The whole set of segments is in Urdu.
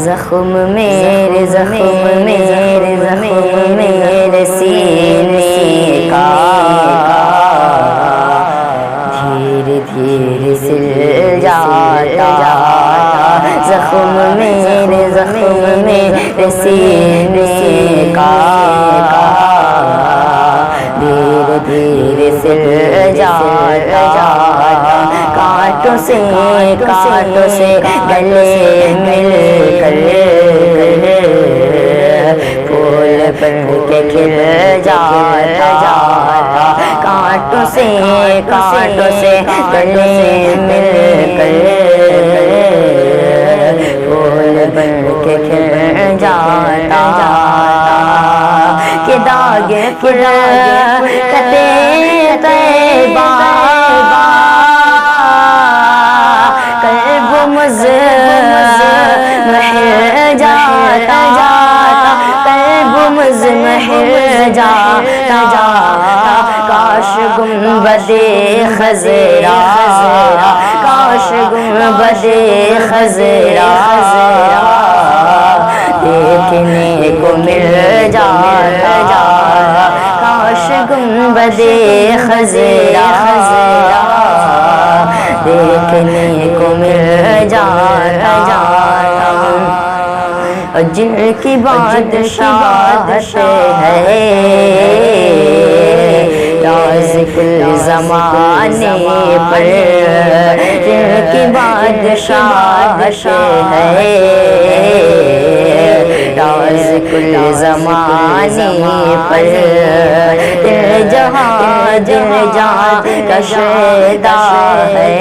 زخم میرے سینے کا دھیرے دھیرے سل جاتا، زخم میرے سینے کا دھیرے دھیرے سل جاتا، کانٹوں سے گلے مل کر پھول بن کے کھل جاتا، کانٹوں سے گلے مل کر پھول بن کے کھل جاتا، کہ داغ کتے طیبہ قلب مزمحل جاتا، قلب مزمحل جاتا، کاش گنبد خضرا، کاش گنبد خضرا دیکھنے کو مل جاتا، کاش گنبد خضرا دیکھنے کو مل جاتا، جن کی بادشاہت ہے راز کل زمانے پر، جن کی بادشاہت ہے راز کل زمانے پر، دل جہاں کا شیدا ہے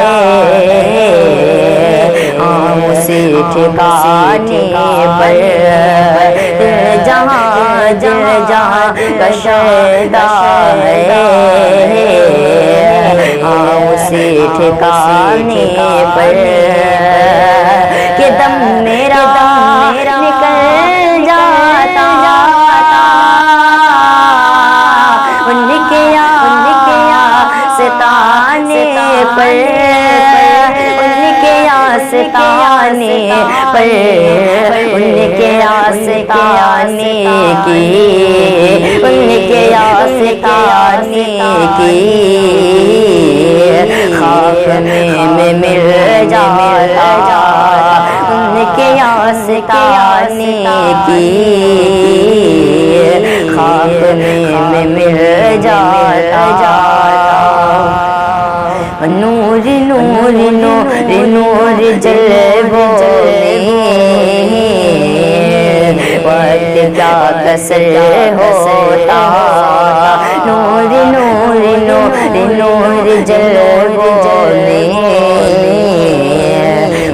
اسی ٹھکانے پر، دل جہاں کا شیدا ہے اسی ٹھکانے پر، کہ دم میرا نکل جاتا ان کے ستانے پر، ان کے ستانے پر، ان کے ستانے کی، ان کے ستانے کی خاک میں مل جاتا، ان کے ستانے کی خاک میں مل جاتا، نور نور نور نور جلووں میں وقت کیا قصر ہوتا، نور نور نور نور جلووں میں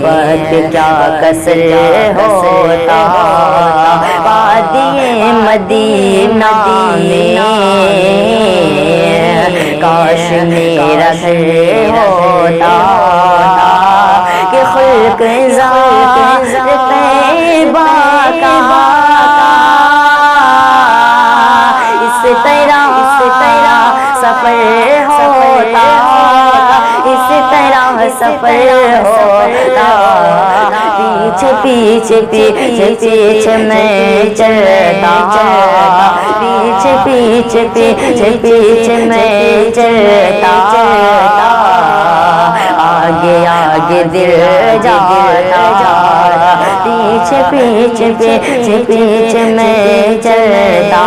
وقت کیا قصر ہوتا، وادی مدینہ میں کاش میرا گھر ہوتا، کہ خلق ذات طیبہ کا اس طرح سفر ہوتا، اس طرح سفر ہوتا، پیچھے میں چلتا، پیچھے میں چلتا، آگے دل جاتا، پیچھے میں چلتا،